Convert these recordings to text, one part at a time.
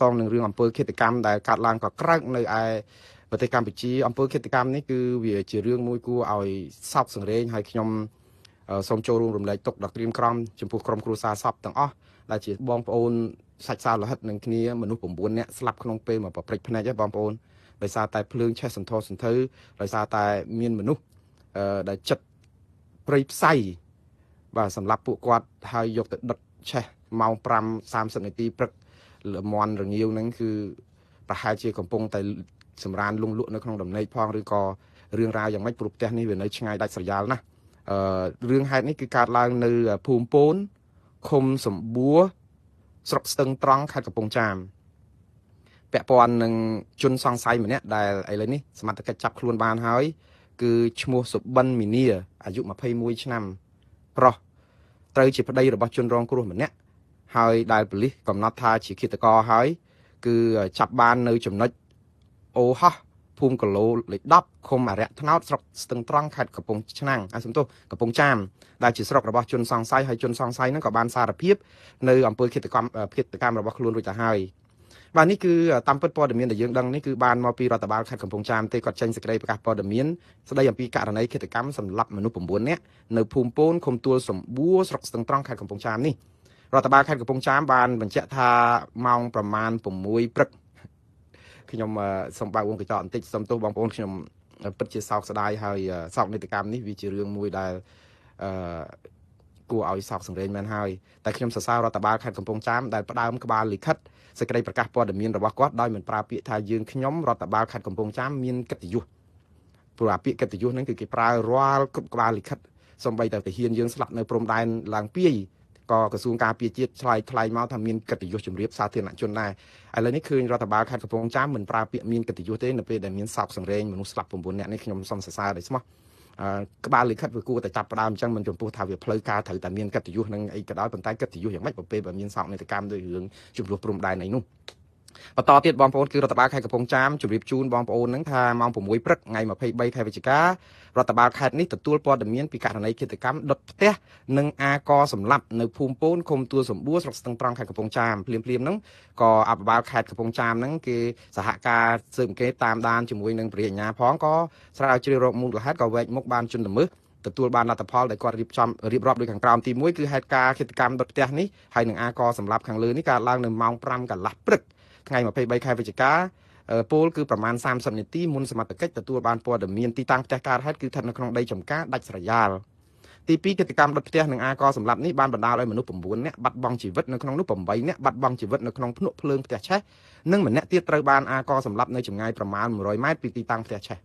តងនឹងរឿងអំពើឃាតកម្មដែលកាត់ឡើងក៏ក្រើកនៅឯប្រទេសកម្ពុជាអំពើឃាតកម្មនេះគឺវាជារឿងមួយគួរឲ្យសោកសង្រេងហើយខ្ញុំសូមចូលរួមរំលែកទុកដល់ក្រៀមក្រំចំពោះក្រុមគ្រួសារសពទាំងអស់ដែលជាបងប្អូនសាច់សាលោហិតនឹងគ្នាមនុស្ស9នាក់ស្លាប់ក្នុងពេលមកប្រព្រឹត្តភ្នែកហ្នឹងបងប្អូនដោយសារតែភ្លើងឆេះសន្ធោសន្ធៅដោយសារតែមានមនុស្សដែលចិត្តព្រៃផ្សៃបាទសម្រាប់ពួកគាត់ហើយយកទៅដុតឆេះម៉ោង 5:30 នាទីព្រឹកលមន់រងាវហ្នឹងគឺប្រហែលជាកំពុងតែសម្រានលងលក់នៅក្នុងដំណេកផងឬក៏រឿងរ៉ាវយ៉ាងម៉េចព្រោះផ្ទះនេះវានៅឆ្ងាយដាច់ស្រយាលណារឿងហេតុនេះគឺកើតឡើងនៅភូមិពូនឃុំសម្បួរស្រុកស្ទឹងត្រង់ខេត្តកំពង់ចាមពាក់ព័ន្ធនឹងជនសង្ស័យម្នាក់ដែលឥឡូវនេះសមត្ថកិច្ចចាប់ខ្លួនបានហើយគឺឈ្មោះសុបិនមីនីអាយុ21ឆ្នាំប្រុសត្រូវជាប្តីរបស់ជនរងគ្រោះម្នាក់ហើយដែលប៉ូលីសកំណត់ថាជាឃាតករហើយគឺចាប់បាននៅចំណុចអូហោះភូមិកឡូលេខ10ឃុំអរិយថ្នោតស្រុកស្ទឹងត្រង់ខេត្តកំពង់ឆ្នាំងសំទោសកំពង់ចាមដែលជាស្រុករបស់ជនសង្ស័យហើយជនសង្ស័យហ្នឹងក៏បានសារភាពនៅអំពើឃាតកម្មរបស់ខ្លួនរួចទៅហើយបាទនេះគឺតាមពិតព័ត៌មានដែលយើងដឹងនេះគឺបានមកពីរដ្ឋបាលខេត្តកំពង់ចាមទេគាត់ចេញសេចក្តីប្រកាសព័ត៌មានស្តីអំពីករណីឃាតកម្មសម្លាប់មនុស្ស9នាក់នៅភូមិពូនឃុំទួលសម្បួរស្រុកស្ទឹងត្រង់ខេត្តកំពង់ចាមនេះរដ្ឋបាលខេត្តកំពង់ចាមបានបញ្ជាក់ថាម៉ោងប្រមាណ6ព្រឹកខ្ញុំសូមបើកវងកញ្ចក់បន្តិចសូមទោសបងប្អូនខ្ញុំពិតជាសោកស្ដាយហើយសោកនាដកម្មនេះវាជារឿងមួយដែលគួរឲ្យសោកសង្រេងមែនហើយតែខ្ញុំសរសើររដ្ឋបាលខេត្តកំពង់ចាមដែលផ្ដើមក្បាលលិខិតសេចក្តីប្រកាសព័ត៌មានរបស់គាត់ដោយមិនប្រើពាក្យថាយើងខ្ញុំរដ្ឋបាលខេត្តកំពង់ចាមមានកិត្តិយសព្រោះអាពាក្យកិត្តិយសហ្នឹងគឺគេប្រើរាល់គ្រប់ក្បាលលិខិតសូម្បីតែទាហានយើងស្លាប់នៅព្រំដែនឡើងពាយក៏ក្រសួងការពារជាតិឆ្លើយថ្លែងមកថាមានកិត្តិយសជំរាបសាធារណជនដែរឥឡូវនេះឃើញរដ្ឋបាលខេត្តកំពង់ចាមមិនប្រើពាក្យមានកិត្តិយសទេនៅពេលដែលមានសោកសង្រេងមនុស្សស្លាប់9នាក់នេះខ្ញុំសូមសរសើរដោយស្មោះក្បាលលិខិតវាគួរតែចាប់ផ្ដើមអញ្ចឹងមិនចំពោះថាវាផ្លូវការត្រូវតែមានកិត្តិយសនឹងអីក៏ដោយប៉ុន្តែកិត្តិយសយ៉ាងម៉េចពេលបើមានសោកនាដកម្មដោយរឿងជំលោះព្រំដែនអីនោះបន្តទៀតបងប្អូនគឺរដ្ឋបាលខេត្តកំពង់ចាមជម្រាបជូនបងប្អូនហ្នឹងថាម៉ោង6ព្រឹកថ្ងៃ23ខែវិច្ឆិការដ្ឋបាលខេត្តនេះទទួលព័ត៌មានពីករណីឃាតកម្មដុតផ្ទះនិងអាកសម្លាប់នៅភូមិពូនឃុំទួលសម្បួរស្រុកស្ទឹងត្រង់ខេត្តកំពង់ចាមភ្លាមហ្នឹងក៏អភិបាលខេត្តកំពង់ចាមហ្នឹងគេសហការស៊ើបអង្កេតតាមដានជាមួយនឹងព្រះអាជ្ញាផងក៏ស្រាវជ្រាវរកមូលហេតុក៏វែកមុខបានជនល្មើសទទួលបានលទ្ធផលដែលគាត់រៀបរាប់ដោយខាងក្រោមទី1គឺហេតុការណ៍ឃាតកម្មដុតផ្ទះនេះហើយនឹងអាកសម្លាប់ខាងលើនេះកើតឡើងនៅម៉ោង5កន្លះព្រឹកថ្ងៃ23ខែវិច្ឆិកាពលគឺប្រមាណ30នាទីមុនសមត្ថកិច្ចទទួលបានព័ត៌មានទីតាំងផ្ទះកើតហេតុគឺស្ថិតនៅក្នុងដីចម្ការដាច់ស្រយាលទី2កិច្ចកម្មដុតផ្ទះនិងអាកសម្លាប់នេះបានបណ្ដាលឲ្យមនុស្ស9នាក់បាត់បង់ជីវិតនៅក្នុងនោះ8នាក់បាត់បង់ជីវិតនៅក្នុងភ្នក់ភ្លើងផ្ទះឆេះនិងម្នាក់ទៀតត្រូវបានអាកសម្លាប់នៅចម្ងាយប្រមាណ100ម៉ែត្រពីទីតាំងផ្ទះឆេះ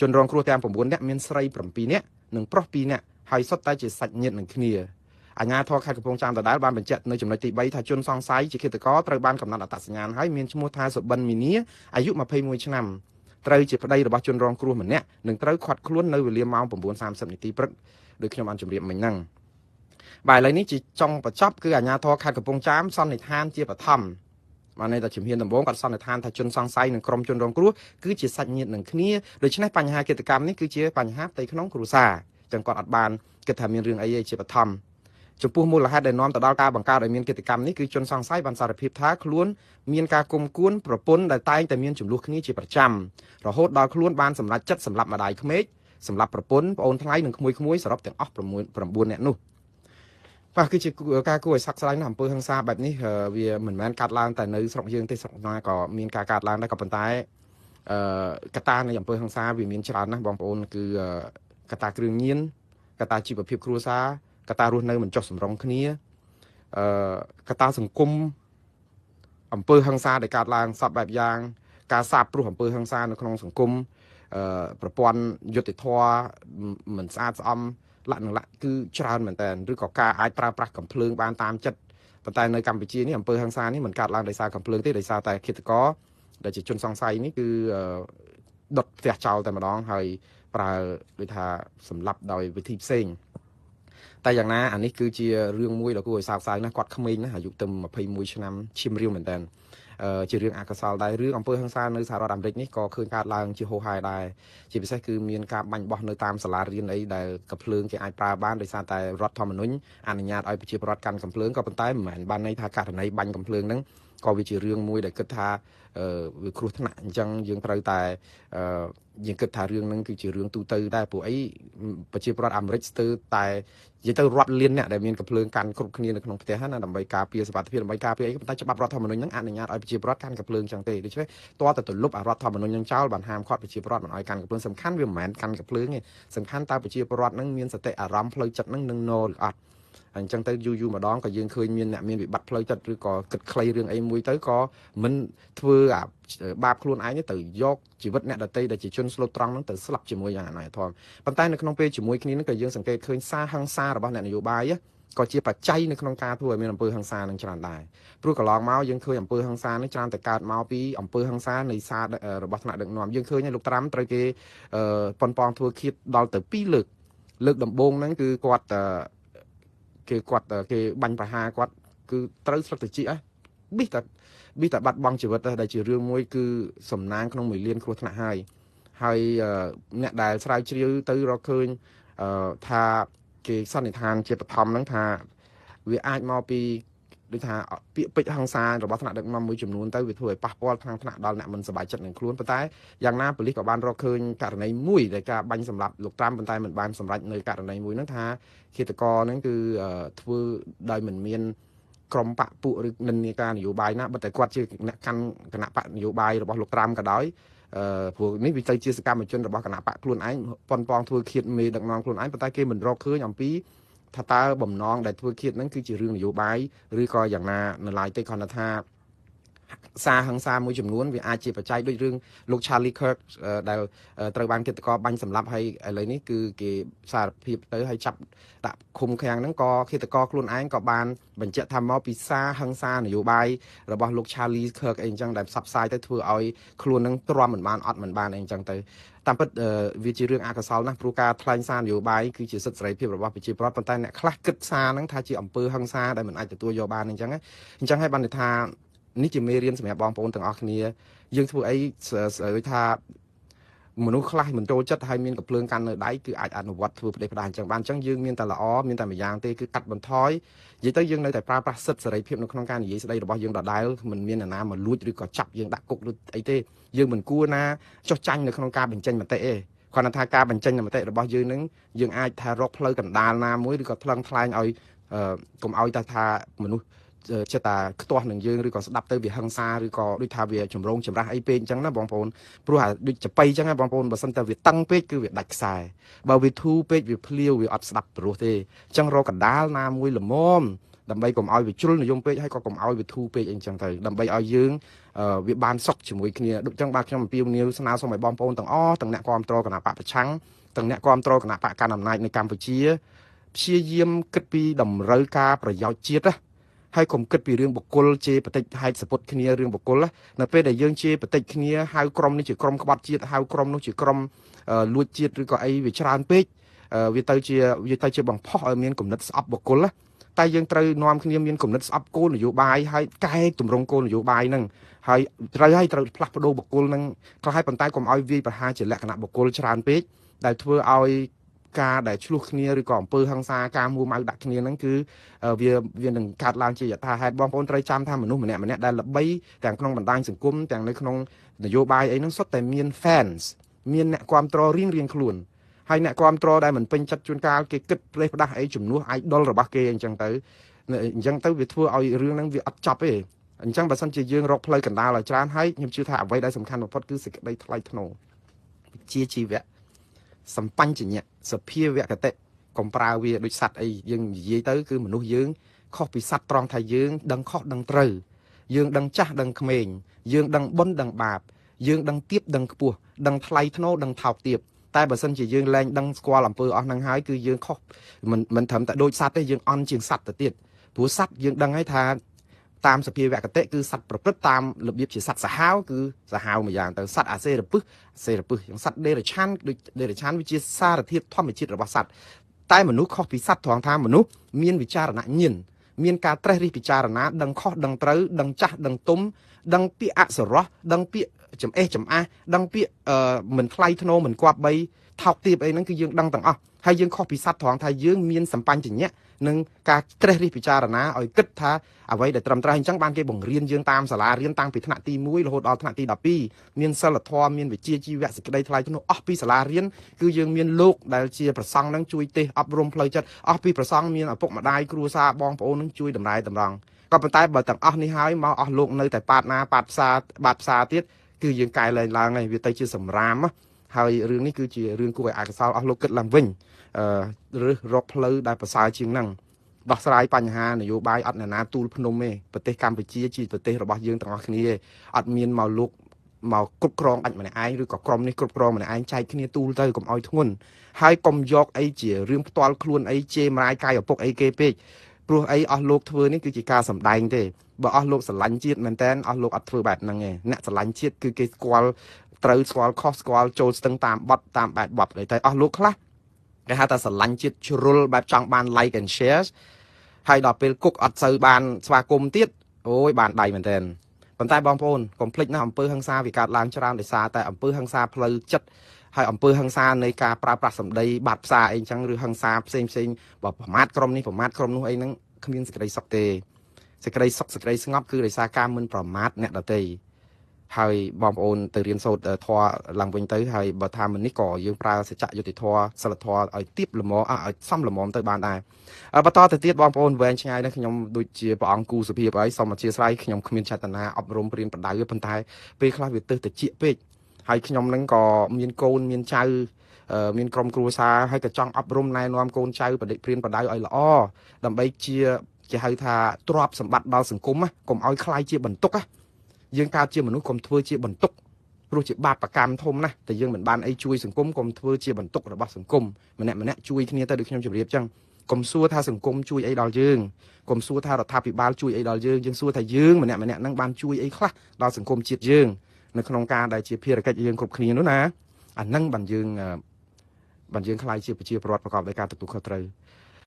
ជនរងគ្រោះទាំង9នាក់មានស្រី7នាក់និងប្រុស2នាក់ហើយសុទ្ធតែជាសាច់ញាតិនឹងគ្នាអាជ្ញាធរខេត្តកំពង់ចាមដដែលបានបញ្ជាក់នៅចំណុចទី3ថាជនសង្ស័យជាឃាតករត្រូវបានកំណត់អត្តសញ្ញាណហើយមានឈ្មោះថាសុបិនមីនីអាយុ21ឆ្នាំត្រូវជាប្តីរបស់ជនរងគ្រោះម្នាក់និងត្រូវឃាត់ខ្លួននៅវេលាម៉ោង 9:30 នាទីព្រឹកដោយខ្ញុំបានជម្រាបមិញហ្នឹងបាទឥឡូវនេះជាចុងបញ្ចប់គឺអាជ្ញាធរខេត្តកំពង់ចាមសន្និដ្ឋានជាបឋមបានន័យថាជំហានដំបូងគាត់សន្និដ្ឋានថាជនសង្ស័យនិងក្រុមជនរងគ្រោះគឺជាសាច់ញាតិនឹងគ្នាដូច្នេះបញ្ហាឃាតកម្មនេះគឺជាបញ្ហាផ្ទៃក្នុងគ្រួសារអញ្ចឹងគាត់អត់បានគិតថាមានរឿងអីទេជាបឋមចំពោះមូលហេតុដែលនាំទៅដល់ការបង្កើតឲ្យមានឃាតកម្មនេះគឺជនសង្ស័យបានសារភាពថាខ្លួនមានការគុំគួនប្រពន្ធដែលតែងតែមានចំនួនគ្នាជាប្រចាំរហូតដល់ខ្លួនបានសម្រេចចិត្តសម្លាប់ម្ដាយក្មេកសម្លាប់ប្រពន្ធប្អូនថ្លៃនិងក្មួយសរុបទាំងអស់9នាក់នោះបាទគឺជាការគួរឲ្យសោកស្ដាយណាស់អំពើហិង្សាបែបនេះវាមិនមែនកាត់ឡើងតែនៅស្រុកយើងទេស្រុកណាក៏មានការកាត់ឡើងដែរក៏ប៉ុន្តែកត្តានៃអំពើហិង្សាវាមានច្រើនណាស់បងប្អូនគឺកត្តាគ្រឿងញៀនកត្តាជីវភាពគ្រួសារកត្តារស់នៅមិនចុះសម្រុងគ្នាកត្តាសង្គមអំពើហិង្សាដែលកើតឡើងសពបែបយ៉ាងការសាបព្រោះអំពើហិង្សានៅក្នុងសង្គមប្រព័ន្ធយុត្តិធម៌មិនស្អាតស្អំលក្ខណៈគឺច្រើនមែនតើឬក៏ការអាចប្រើប្រាស់កំភ្លើងបានតាមចិត្តប៉ុន្តែនៅកម្ពុជានេះអំពើហិង្សានេះមិនកើតឡើងដោយសារកំភ្លើងទេដោយសារតែឃាតករដែលជាជនសង្ស័យនេះគឺដុតផ្ទះចោលតែម្ដងហើយប្រើដូចថាសម្លាប់ដោយវិធីផ្សេងតែយ៉ាងណាអានេះគឺជារឿងមួយដ៏គួរឲ្យសោកសៅណាស់គាត់ក្មេងណាស់អាយុតែ21ឆ្នាំឈាមរាវមែនតើជារឿងអកុសលដែររឿងអំពើហិង្សានៅសហរដ្ឋអាមេរិកនេះក៏ឃើញកើតឡើងជាហូរហែដែរជាពិសេសគឺមានការបាញ់បោះនៅតាមសាលារៀនអីដែលកំភ្លើងគេអាចប្រើបានដោយសារតែរដ្ឋធម្មនុញ្ញអនុញ្ញាតឲ្យប្រជាពលរដ្ឋកាន់កំភ្លើងក៏ប៉ុន្តែមិនមែនបានន័យថាករណីបាញ់កំភ្លើងហ្នឹង ក៏វាជារឿងមួយដែលគិតថាវាគ្រោះថ្នាក់អញ្ចឹងយើងត្រូវតែយើងគិតថារឿងហ្នឹងគឺជារឿងទូទៅដែរព្រោះអីប្រជាពលរដ្ឋអាមេរិកស្ទើរតែនិយាយទៅរដ្ឋលានអ្នកដែលមានកំភ្លើងកាន់គ្រប់គ្នានៅក្នុងផ្ទះណាដើម្បីការពារសុវត្ថិភាពដើម្បីការពារអីប៉ុន្តែច្បាប់រដ្ឋធម្មនុញ្ញហ្នឹងអនុញ្ញាតឲ្យប្រជាពលរដ្ឋកាន់កំភ្លើងចឹងទេដូច្នេះតើទៅលុបអារដ្ឋធម្មនុញ្ញហ្នឹងចោលបានហាមឃាត់ប្រជាពលរដ្ឋមិនឲ្យកាន់កំភ្លើងសំខាន់វាមិនមែនកាន់កំភ្លើងទេសំខាន់តើប្រជាពលរដ្ឋហ្នឹងមានសតិអារម្មណ៍ផ្លូវចិត្តហ្នឹងនឹងណឬអត់អញ្ចឹងទៅយូរម្ដងក៏យើងឃើញមានអ្នកមានវិបត្តិផ្លូវចិត្តឬក៏គិតខ្លីរឿងអីមួយទៅក៏មិនធ្វើអាបាបខ្លួនឯងទៅយកជីវិតអ្នកដទៃដែលជាជនស្លូតត្រង់ហ្នឹងទៅស្លាប់ជាមួយយ៉ាងអនាធមប៉ុន្តែនៅក្នុងពេលជាមួយគ្នានេះក៏យើងសង្កេតឃើញសារហិង្សារបស់អ្នកនយោបាយក៏ជាបច្ច័យនៅក្នុងការធ្វើឲ្យមានអំពើហិង្សានឹងច្រើនដែរព្រោះកន្លងមកយើងឃើញអំពើហិង្សានេះច្រើនតែកើតមកពីអំពើហិង្សានៃសាររបស់ថ្នាក់ដឹកនាំយើងឃើញលោកត្រាំត្រូវគេប៉ុនប៉ងធ្វើឃាតដល់ទៅ2លើកដំបូងហ្នឹងគឺគាត់គេបាញ់ប្រហារគាត់គឺត្រូវស្លឹកត្រចៀកប៊ីសតែបាត់បង់ជីវិតដែលជារឿងមួយគឺសំណាងក្នុងមួយលានគ្រោះថ្នាក់ហើយអ្នកដែលស្រាវជ្រាវទៅរកឃើញថាគេសន្និដ្ឋានជាបឋមហ្នឹងថាវាអាចមកពីដូចថាពាក្យពេចន៍ហិង្សារបស់ថ្នាក់ដឹកនាំមួយចំនួនទៅវាធ្វើឲ្យប៉ះពាល់ខាងថ្នាក់ដល់អ្នកមិនសប្បាយចិត្តនឹងខ្លួនប៉ុន្តែយ៉ាងណាប៉ូលីសក៏បានរកឃើញករណីមួយដែលការបាញ់សម្លាប់លោកត្រាំប៉ុន្តែមិនបានសម្រេចនៅករណីមួយហ្នឹងថាឃាតករហ្នឹងគឺធ្វើដោយមិនមានក្រុមបកពួកឬនិន្នាការនយោបាយណាបើតែគាត់ជាអ្នកកាន់គណៈបកនយោបាយរបស់លោកត្រាំក៏ដោយព្រោះនេះវាទៅជាសកម្មជនរបស់គណៈបកខ្លួនឯងប៉ុនប៉ងធ្វើឃាតមេដឹកនាំខ្លួនឯងប៉ុន្តែគេមិនរកឃើញអំពីថាតើបំណងដែលធ្វើឃាតហ្នឹងគឺជារឿងនយោបាយឬក៏យ៉ាងណានៅឡើយទេគាត់ថាសារហិង្សាមួយចំនួនវាអាចជាបច្ច័យដូចរឿងលោក Charlie Kirk ដែលត្រូវបានឃាតករបាញ់សម្លាប់ហើយឥឡូវនេះគឺគេសារភាពទៅហើយចាប់ដាក់ឃុំឃាំងហ្នឹងក៏ឃាតករខ្លួនឯងក៏បានបញ្ជាក់ថាមកពីសារហិង្សានយោបាយរបស់លោក Charlie Kirk អីអញ្ចឹងដែលផ្សព្វផ្សាយទៅធ្វើឲ្យខ្លួនហ្នឹងទ្រាំមិនបានអត់មិនបានអីអញ្ចឹងទៅតាមពិតវាជារឿងអកុសលណាស់ព្រោះការថ្លែងសារនយោបាយគឺជាសិទ្ធិសេរីភាពរបស់ប្រជាពលរដ្ឋប៉ុន្តែអ្នកខ្លះគិតសារហ្នឹងថាជាអំពើហិង្សាដែលមិនអាចទទួលយកបានអញ្ចឹងហើយបានន័យថានេះជាមេរៀនសម្រាប់បងប្អូនទាំងអស់គ្នាយើងធ្វើអីថាមនុស្សខ្លះមិនចូលចិត្តហើយមានកំភ្លើងកាន់នៅដៃគឺអាចអនុវត្តធ្វើផ្ដេសផ្ដាសអញ្ចឹងបានអញ្ចឹងយើងមានតែល្អមានតែម្យ៉ាងទេគឺកាត់បន្ថយនិយាយទៅយើងនៅតែប្រើប្រាស់សិទ្ធិសេរីភាពនៅក្នុងការនិយាយស្ដីរបស់យើងដដែលមិនមានអ្នកណាមកលួចឬក៏ចាប់យើងដាក់គុកឬអីទេយើងមិនគួរណាចោះចាញ់នៅក្នុងការបញ្ចេញមតិទេគាត់ថាការបញ្ចេញមតិរបស់យើងនឹងយើងអាចថារកផ្លូវកណ្ដាលណាមួយឬក៏ថ្លឹងថ្លែងឲ្យកុំឲ្យថាមនុស្សចិត្តតែខ្ទាស់នឹងយើងឬក៏ស្ដាប់ទៅវាហិង្សាឬក៏ដូចថាវាចម្រូងចម្រាសអីពេកអញ្ចឹងណាបងប្អូនព្រោះដូចចបៃអញ្ចឹងណាបងប្អូនបើសិនតែវាតឹងពេកគឺវាដាច់ខ្សែបើវាធូរពេកវាភ្លាវវាអត់ស្ដាប់ព្រោះទេអញ្ចឹងរកកណ្ដាលណាមួយល្មមដើម្បីកុំឲ្យវាជ្រុលនិយមពេកហើយក៏កុំឲ្យវាធូរពេកអីអញ្ចឹងទៅដើម្បីឲ្យយើងវាបានសុខជាមួយគ្នាដូចអញ្ចឹងបាទខ្ញុំអំពាវនាវស្នើសុំឲ្យបងប្អូនទាំងអស់ទាំងអ្នកគ្រប់គ្រងគណៈបកប្រឆាំងទាំងអ្នកគ្រប់គ្រងគណៈបកកណ្ដាលអំណាចនៅកម្ពុជាព្យាយាមគិតពីតម្រូវការប្រយោជន៍ជាតិហើយកុំគិតពីរឿងបុគ្គលជេរបតិចហេតុសពុតគ្នារឿងបុគ្គលនៅពេលដែលយើងជេរបតិចគ្នាហៅក្រុមនេះជាក្រុមក្បត់ជាតិហៅក្រុមនោះជាក្រុមលួចជាតិឬក៏អីវាច្រើនពេកវាទៅជាបង្ផុសឲ្យមានគំនិតស្អប់បុគ្គលតែយើងត្រូវនាំគ្នាមានគំនិតស្អប់គោលនយោបាយហើយកែតម្រង់គោលនយោបាយហ្នឹងហើយត្រូវផ្លាស់ប្ដូរបុគ្គលហ្នឹងខ្លះហើយប៉ុន្តែកុំឲ្យវាប្រហារជាលក្ខណៈបុគ្គលច្រើនពេកដែលធ្វើឲ្យការដែលឆ្លោះគ្នាឬក៏អំពើហិង្សាការមួម៉ៅដាក់គ្នាហ្នឹងគឺវានឹងកាត់ឡើងជាយថាហេតុបងប្អូនត្រូវចាំថាមនុស្សម្នាក់ដែលល្បីទាំងក្នុងបណ្ដាញសង្គមទាំងនៅក្នុងនយោបាយអីហ្នឹងសុទ្ធតែមាន fans មានអ្នកគ្រប់គ្រងរៀងខ្លួនហើយអ្នកគ្រប់គ្រងដែលមិនពេញចិត្តជួនកាលគេគិតផ្លេសផ្ដាស់អីជំនួស idol របស់គេអញ្ចឹងទៅវាធ្វើឲ្យរឿងហ្នឹងវាអត់ចប់ទេអញ្ចឹងបើសិនជាយើងរកផ្លូវកណ្ដាលឲ្យច្រើនហើយខ្ញុំជឿថាអ្វីដែលសំខាន់បំផុតគឺសេចក្តីថ្លៃថ្នូរជាជីវៈសម្បញ្ញញ្ញសភាវគតិកុំប្រើវាដូចសัตว์អីយើងនិយាយទៅគឺមនុស្សយើងខុសពីសัตว์ត្រង់ថាយើងដឹងខុសដឹងត្រូវយើងដឹងចាស់ដឹងក្មេងយើងដឹងបុណ្យដឹងបាបយើងដឹងទៀបដឹងខ្ពស់ដឹងថ្លៃថ្នូរដឹងថោកទាបតែបើសិនជាយើងលែងដឹងស្គាល់អំពើអស់ហ្នឹងហើយគឺយើងខុសមិនត្រឹមតែដូចសัตว์ទេយើងអន់ជាងសัตว์ទៅទៀតព្រោះសัตว์យើងដឹងហើយថាតាមសភាវគតិគឺសัตว์ប្រព្រឹត្តតាមរបៀបជាសัตว์សាហាវគឺសាហាវមួយយ៉ាងទៅសัตว์អាសេរពឹសយ៉ាងសัตว์ដេរឆានដូចដេរឆានវាជាសារធាតុធម្មជាតិរបស់សัตว์តែមនុស្សខុសពីសัตว์ត្រង់ថាមនុស្សមានវិចារណញ្ញាណមានការត្រេះរិះពិចារណាដឹងខុសដឹងត្រូវដឹងចាស់ដឹងទុំ ដឹងពាក្យអសរោះដឹងពាក្យចំអេះចំអាស់ដឹងពាក្យមិនថ្លៃធ្នូមិនគប្បីថោកទាបអីហ្នឹងគឺយើងដឹងទាំងអស់ហើយយើងខុសពីសត្វត្រង់ថាយើងមានសម្បញ្ញញ្ញៈនិងការត្រេះរិះពិចារណាឲ្យគិតថាអ្វីដែលត្រឹមត្រូវអញ្ចឹងបានគេបង្រៀនយើងតាមសាលារៀនតាំងពីថ្នាក់ទី1រហូតដល់ថ្នាក់ទី12មានសិលធម៌មានវិជ្ជាជីវៈសេចក្តីថ្លៃថ្នូរអស់ពីសាលារៀនគឺយើងមានលោកដែលជាប្រសង់នឹងជួយទេសអប់រំផ្លូវចិត្តអស់ពីប្រសង់មានឪពុកម្ដាយគ្រួសារបងប្អូននឹងជួយតម្រែតម្រង់ក៏ប៉ុន្តែបើទាំងអស់នេះហើយមកអស់លោកនៅតែប៉ាតណាប៉ាតផ្សារទៀតគឺយើងកែលែងឡើងហើយវាទៅជាសម្រាមហើយរឿងនេះគឺជារឿងគួរឲ្យអាកសោអស់លោកគិតឡើងវិញឬរកផ្លូវដែលប្រសើរជាងហ្នឹងដោះស្រាយបញ្ហានយោបាយអត់ណាទូលភ្នំទេប្រទេសកម្ពុជាជាប្រទេសរបស់យើងទាំងអស់គ្នាអត់មានមកលោកមកគ្រប់គ្រងអាចម្នាក់ឯងឬក៏ក្រុមនេះគ្រប់គ្រងម្នាក់ឯងចែកគ្នាទូលទៅកុំឲ្យធ្ងន់ហើយកុំយកអីជារឿងផ្ទាល់ខ្លួនអីជេរម្រាយកាយឪពុកអីគេពេកព្រោះអីអស់លោកធ្វើនេះគឺជាការសម្ដែងទេបើអស់លោកស្រឡាញ់ជាតិមែនតើអស់លោកអត់ធ្វើបែបហ្នឹងទេអ្នកស្រឡាញ់ជាតិគឺគេស្គាល់ត្រូវស្គាល់ខុសស្គាល់ចូលស្ទឹងតាមបត់តាមបែបបត់តែអស់លោកខ្លះគេហៅថាស្រឡាញ់ជាតិជ្រុលបែបចង់បាន like and share ហើយដល់ពេលគុកអត់សូវបានស្វាគមន៍ទៀតអូយបានដៃមែនតើប៉ុន្តែបងប្អូនកុំភ្លេចណាអំពើហិង្សាវាកើតឡើងច្រើនដោយសារតែអំពើហិង្សាផ្លូវចិត្តហើយអំពើហិង្សានៃការប្រើប្រាស់សម្ដីបាត់ផ្សារអីចឹងឬហិង្សាផ្សេងបើប្រមាថក្រុមនេះប្រមាថក្រុមនោះអីហ្នឹងគ្មានសេចក្តីសុខទេសេចក្តីសុខសេចក្តីស្ងប់គឺដោយសារការមិនប្រមាថអ្នកដទៃហើយបងប្អូនទៅរៀនសូត្រធម៌ឡើងវិញទៅហើយបើថាមិននេះក៏យើងប្រើសច្ចយុត្តិធម៌សិលធម៌ឲ្យទៀបល្មមឲ្យសមល្មមទៅបានដែរបន្តទៅទៀតបងប្អូនវែងឆ្ងាយនេះខ្ញុំដូចជាព្រះអង្គគូសុភាពហើយសូមអធិស្ឋានខ្ញុំគ្មានចេតនាអប់រំព្រៀនបដៅប៉ុន្តែពេលខ្លះវាទៅតិចពេកហើយខ្ញុំនឹងក៏មានកូនមានចៅមានក្រុមគ្រួសារហើយក៏ចង់អប់រំណែនាំកូនចៅបដិព្រៀនបដៅឲ្យល្អដើម្បីជាគេហៅថាទ្រព្យសម្បត្តិដល់សង្គមកុំឲ្យខ្លាយជាបន្ទុកយើងកើតជាមនុស្សកុំធ្វើជាបន្ទុកព្រោះជាបាបកម្មធំណាស់តែយើងមិនបានអីជួយសង្គមកុំធ្វើជាបន្ទុករបស់សង្គមម្នាក់ជួយគ្នាទៅដូចខ្ញុំជម្រាបចឹងកុំសួរថាសង្គមជួយអីដល់យើងកុំសួរថារដ្ឋាភិបាលជួយអីដល់យើងសួរថាយើងម្នាក់ហ្នឹងបានជួយអីខ្លះដល់សង្គមជាតិយើងនៅក្នុងការដែលជាភារកិច្ចយើងគ្រប់គ្នានោះណាអាហ្នឹងបានយើងខ្លាយជាប្រជាពលរដ្ឋប្រកបដោយការទទួលខុសត្រូវ